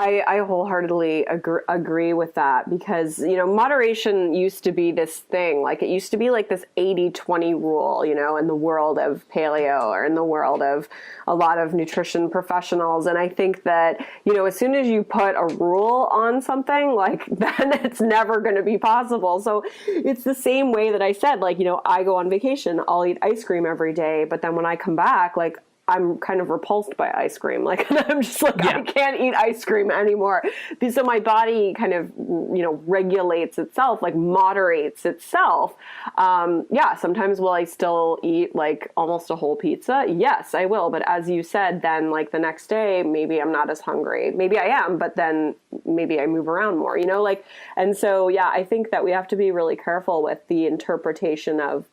I wholeheartely agree with that, because, you know, moderation used to be this thing, like it used to be like this 80-20 rule, you know, in the world of paleo, or in the world of a lot of nutrition professionals. And I think that, you know, as soon as you put a rule on something, like, then it's never going to be possible. So it's the same way that I said, like, you know, I go on vacation, I'll eat ice cream every day, but then when I come back, like, I'm kind of repulsed by ice cream. Like, I'm just like, I can't eat ice cream anymore. So my body kind of, you know, regulates itself, like moderates itself. Sometimes will I still eat like almost a whole pizza? Yes, I will. But as you said, then like the next day, maybe I'm not as hungry. Maybe I am, but then maybe I move around more, you know, like, and so, yeah, I think that we have to be really careful with the interpretation of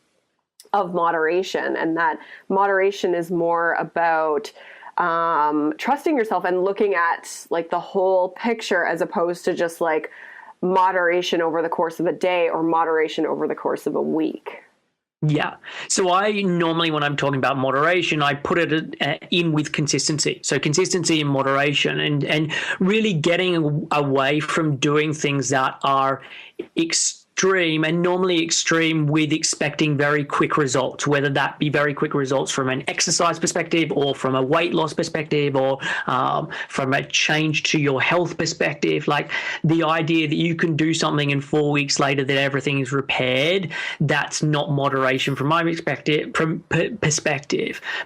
moderation, and that moderation is more about trusting yourself and looking at like the whole picture, as opposed to just like moderation over the course of a day or moderation over the course of a week. Yeah. So I normally, when I'm talking about moderation, I put it in with consistency. So consistency and moderation, and really getting away from doing things that are extreme, and normally extreme with expecting very quick results, whether that be very quick results from an exercise perspective, or from a weight loss perspective, or from a change to your health perspective. Like the idea that you can do something and 4 weeks later that everything is repaired, that's not moderation from my perspective.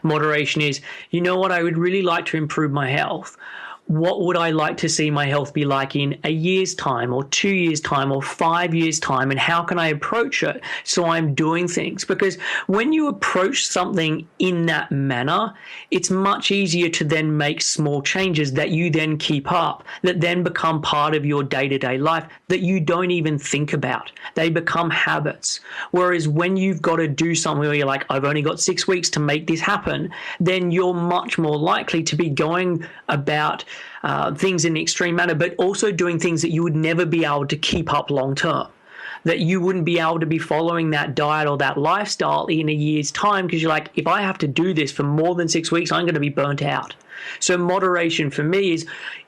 Moderation is, you know what, I would really like to improve my health. what would I like to see my health be like in a year's time or 2 years' time or 5 years' time, and how can I approach it so I'm doing things? Because when you approach something in that manner, it's much easier to then make small changes that you then keep up, that then become part of your day-to-day life that you don't even think about. They become habits. Whereas when you've got to do something where you're like, I've only got 6 weeks to make this happen, then you're much more likely to be going about things in an extreme manner, but also doing things that you would never be able to keep up long term. That you wouldn't be able to be following that diet or that lifestyle in a year's time, because you're like, if I have to do this for more than 6 weeks, I'm going to be burnt out. So moderation for me is,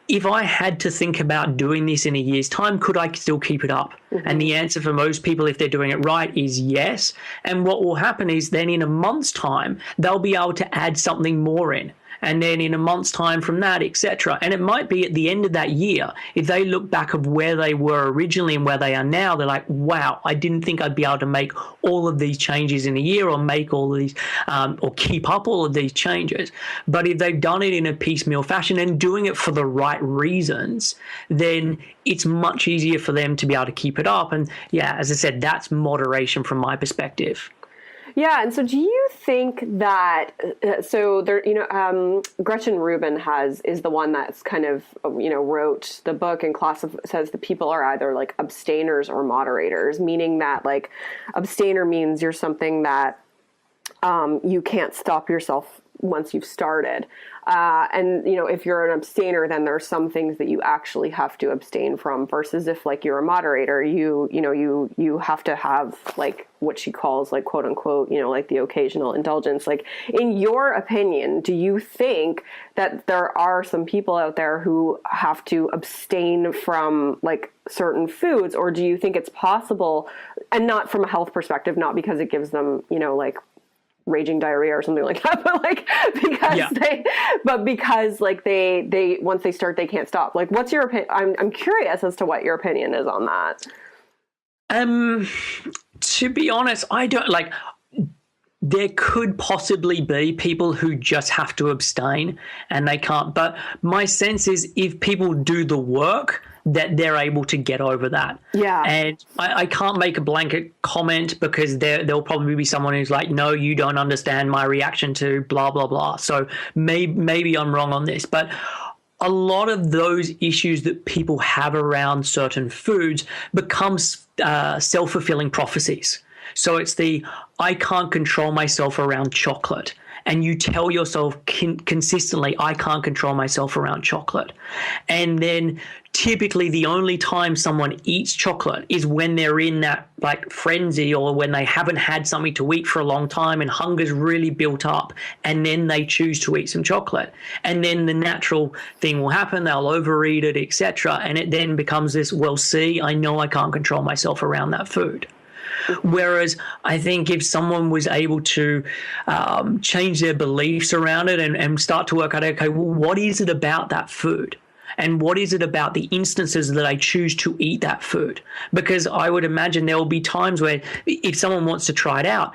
if I had to think about doing this in a year's time, could I still keep it up? Mm-hmm. And the answer for most people, if they're doing it right, is yes. And what will happen is then in a month's time, they'll be able to add something more in. And then in a month's time from that, etc. And it might be at the end of that year, if they look back of where they were originally and where they are now, they're like, wow, I didn't think I'd be able to make all of these changes in a year, or make all of these, or keep up all of these changes. But if they've done it in a piecemeal fashion and doing it for the right reasons, then it's much easier for them to be able to keep it up. And yeah, as I said, that's moderation from my perspective. Yeah, and so do you think that so there, Gretchen Rubin is the one that's kind of wrote the book and says that people are either like abstainers or moderators, meaning that like abstainer means you're something that you can't stop yourself once you've started. And if you're an abstainer, then there's some things that you actually have to abstain from, versus if like you're a moderator, you have to have like what she calls like quote unquote, like the occasional indulgence. Like, in your opinion, do you think that there are some people out there who have to abstain from like certain foods, or do you think it's possible, and not from a health perspective, not because it gives them, like raging diarrhea or something like that, but like because they once they start, they can't stop. Like, what's your opinion? I'm curious as to what your opinion is on that. To be honest, I don't like. There could possibly be people who just have to abstain and they can't. But my sense is, if people do the work, that they're able to get over that. Yeah. And I can't make a blanket comment, because there'll probably be someone who's like, no, you don't understand my reaction to blah, blah, blah. So maybe I'm wrong on this. But a lot of those issues that people have around certain foods becomes self-fulfilling prophecies. So it's I can't control myself around chocolate. And you tell yourself consistently, I can't control myself around chocolate. And then typically the only time someone eats chocolate is when they're in that like frenzy, or when they haven't had something to eat for a long time and hunger's really built up, and then they choose to eat some chocolate. And then the natural thing will happen, they'll overeat it, etc. And it then becomes this, well, see, I know I can't control myself around that food. Whereas I think if someone was able to change their beliefs around it and start to work out, okay, well, what is it about that food? And what is it about the instances that I choose to eat that food? Because I would imagine there will be times where if someone wants to try it out,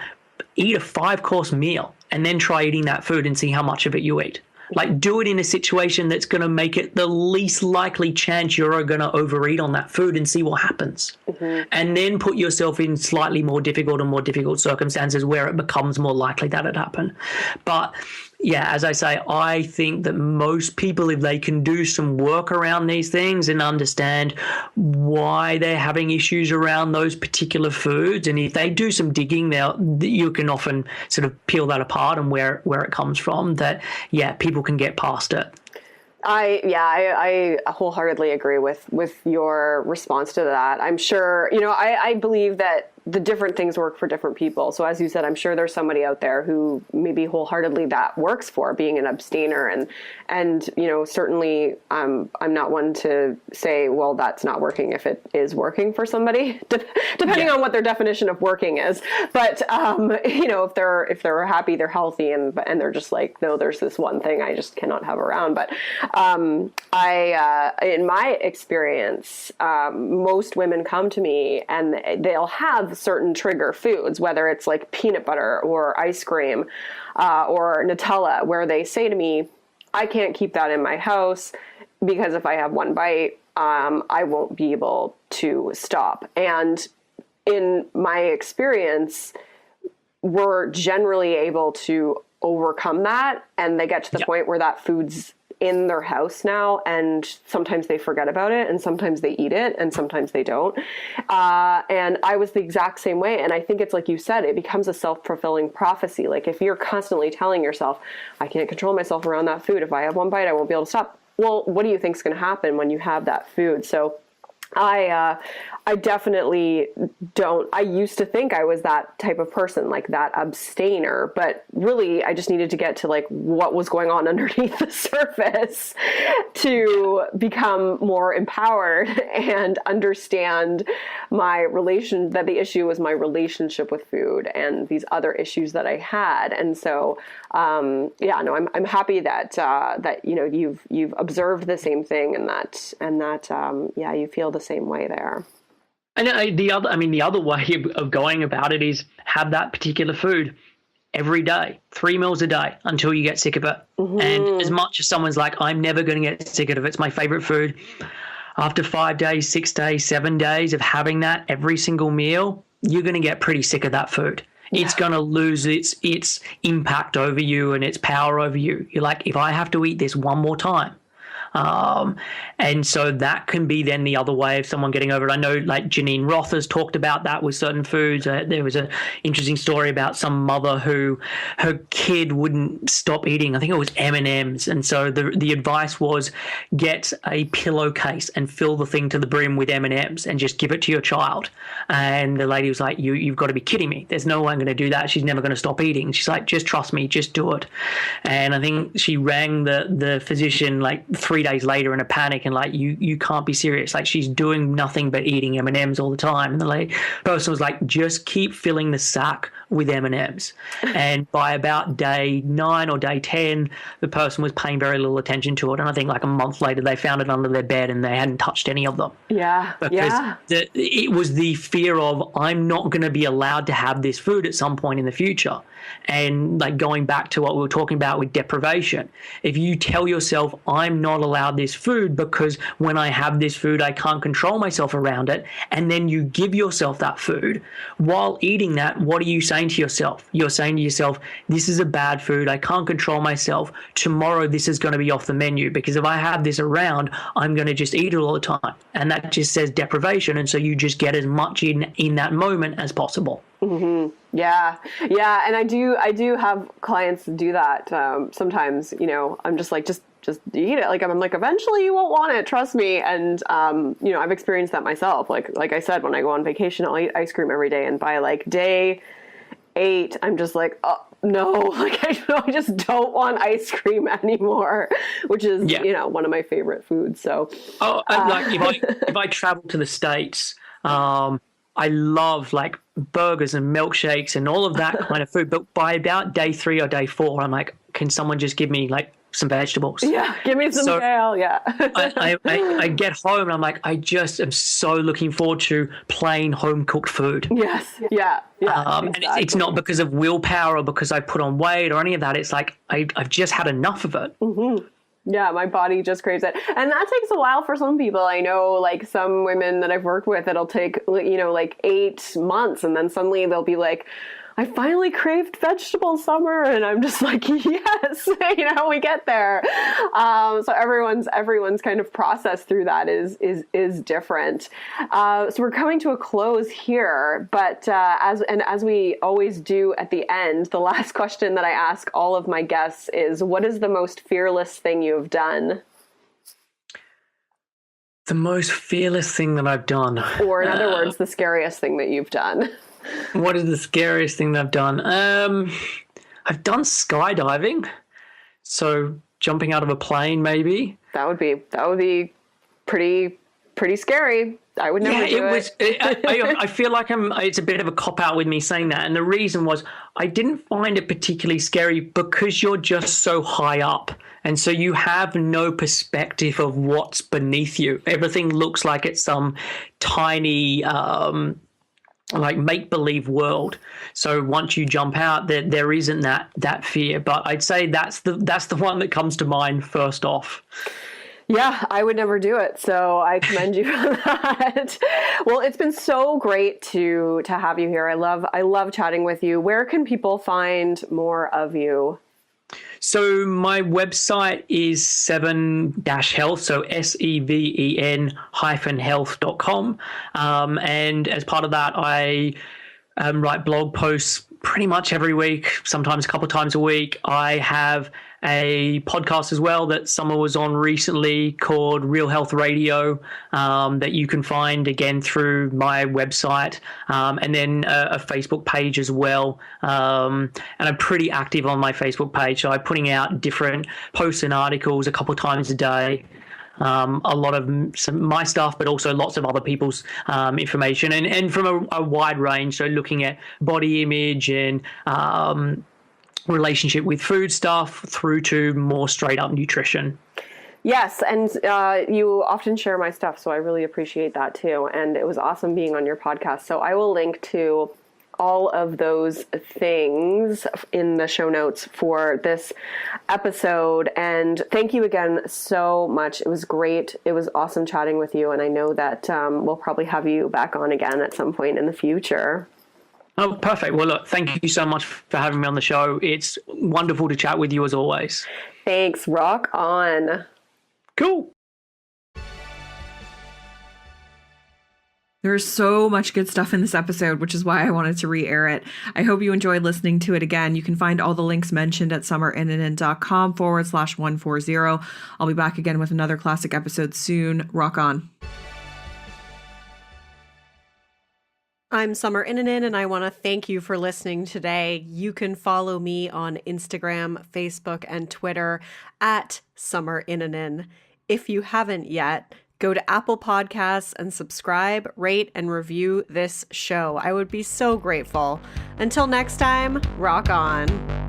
eat a 5-course meal and then try eating that food and see how much of it you eat. Like, do it in a situation that's going to make it the least likely chance you're going to overeat on that food, and see what happens. Mm-hmm. And then put yourself in slightly more difficult circumstances where it becomes more likely that it happen. But yeah, as I say, I think that most people, if they can do some work around these things and understand why they're having issues around those particular foods, and if they do some digging, you can often sort of peel that apart and where it comes from, that, yeah, people can get past it. I wholeheartedly agree with your response to that. I'm sure, I believe that the different things work for different people. So as you said, I'm sure there's somebody out there who maybe wholeheartedly that works for, being an abstainer, and certainly I'm not one to say, well, that's not working if it is working for somebody, depending on what their definition of working is. But if they're happy, they're healthy, and they're just like, no, there's this one thing I just cannot have around. But in my experience, most women come to me and they'll have certain trigger foods, whether it's like peanut butter or ice cream or Nutella, where they say to me, I can't keep that in my house. because if I have one bite, I won't be able to stop. And in my experience, we're generally able to overcome that, and they get to the point where that food's in their house now, and sometimes they forget about it, and sometimes they eat it, and sometimes they don't. And I was the exact same way. And I think it's like you said, it becomes a self-fulfilling prophecy. Like if you're constantly telling yourself, I can't control myself around that food. If I have one bite, I won't be able to stop. Well, what do you think is going to happen when you have that food? So I definitely don't. I used to think I was that type of person, like that abstainer, but really I just needed to get to like what was going on underneath the surface to become more empowered and understand that the issue was my relationship with food and these other issues that I had. And so, I'm happy that you've observed the same thing and that you feel the same way there. And the other way of going about it is have that particular food every day, 3 meals a day until you get sick of it. Mm-hmm. And as much as someone's like, I'm never going to get sick of it, it's my favorite food. After 5 days, 6 days, 7 days of having that every single meal, you're going to get pretty sick of that food. Yeah. It's going to lose its impact over you and its power over you. You're like, if I have to eat this one more time. And so that can be then the other way of someone getting over it. I know like Janine Roth has talked about that with certain foods. There was an interesting story about some mother who her kid wouldn't stop eating. I think it was M&Ms. And so the advice was get a pillowcase and fill the thing to the brim with M&Ms and just give it to your child. And the lady was like, you've got to be kidding me. There's no way I'm going to do that. She's never going to stop eating. She's like, just trust me, just do it. And I think she rang the physician like 3 days later in a panic and like, you can't be serious. Like she's doing nothing but eating M&Ms all the time. And the person was like, just keep filling the sack with M&Ms. And by about day 9 or day 10, the person was paying very little attention to it. And I think like a month later, they found it under their bed and they hadn't touched any of them. Yeah. Because it was the fear of, I'm not going to be allowed to have this food at some point in the future. And like going back to what we were talking about with deprivation, if you tell yourself, I'm not allowed this food because when I have this food, I can't control myself around it. And then you give yourself that food while eating that. What are you saying to yourself? You're saying to yourself, this is a bad food. I can't control myself. Tomorrow, this is going to be off the menu because if I have this around, I'm going to just eat it all the time. And that just says deprivation. And so you just get as much in that moment as possible. Mm-hmm. Yeah. And I do have clients do that. Sometimes, I'm just like, just eat it. Like, I'm like, eventually you won't want it. Trust me. And, I've experienced that myself. Like I said, when I go on vacation, I'll eat ice cream every day. And by like day 8, I'm just like, oh, no, like I just don't want ice cream anymore, which is, one of my favorite foods. So, like if I travel to the States, I love like burgers and milkshakes and all of that kind of food. But by about day 3 or day 4, I'm like, can someone just give me like some vegetables? Yeah, give me some kale. Yeah. I get home and I'm like, I just am so looking forward to plain home cooked food. Yes. Yeah. Exactly. And it's not because of willpower or because I put on weight or any of that. It's like I've just had enough of it. Mm-hmm. Yeah, my body just craves it. And that takes a while for some people. I know like some women that I've worked with, it'll take, like 8 months. And then suddenly they'll be like, I finally craved vegetable summer. And I'm just like, yes, we get there. So everyone's kind of process through that is different. So we're coming to a close here, but as we always do at the end, the last question that I ask all of my guests is, what is the most fearless thing you have done? The most fearless thing that I've done. Or in other words, the scariest thing that you've done. What is the scariest thing that I've done? I've done skydiving. So jumping out of a plane, maybe. That would be pretty scary. I would never do it. I feel like it's a bit of a cop-out with me saying that. And the reason was I didn't find it particularly scary because you're just so high up. And so you have no perspective of what's beneath you. Everything looks like it's some tiny like make-believe world. So once you jump out, there isn't that fear. But I'd say that's the one that comes to mind first off. Yeah, I would never do it. So I commend you for that. Well, it's been so great to have you here. I love chatting with you. Where can people find more of you? So my website is 7-health, so SEVEN-health.com. And as part of that, I write blog posts pretty much every week, sometimes a couple times a week. I have a podcast as well that Summer was on recently called Real Health Radio, that you can find again through my website, and then a Facebook page as well. And I'm pretty active on my Facebook page, so I'm putting out different posts and articles a couple times a day. A lot of my stuff, but also lots of other people's information, and from a wide range. So looking at body image and relationship with food stuff through to more straight up nutrition. Yes, and you often share my stuff, so I really appreciate that too. And it was awesome being on your podcast. So I will link to all of those things in the show notes for this episode. And thank you again so much. It was great. It was awesome chatting with you. And I know that we'll probably have you back on again at some point in the future. Oh, perfect. Well, look, thank you so much for having me on the show. It's wonderful to chat with you as always. Thanks. Rock on. Cool. There's so much good stuff in this episode, which is why I wanted to re-air it. I hope you enjoyed listening to it again. You can find all the links mentioned at summerinnanen.com/140. I'll be back again with another classic episode soon. Rock on. I'm Summer Innanen, and I want to thank you for listening today. You can follow me on Instagram, Facebook, and Twitter at Summer Innanen. If you haven't yet, go to Apple Podcasts and subscribe, rate, and review this show. I would be so grateful. Until next time, rock on.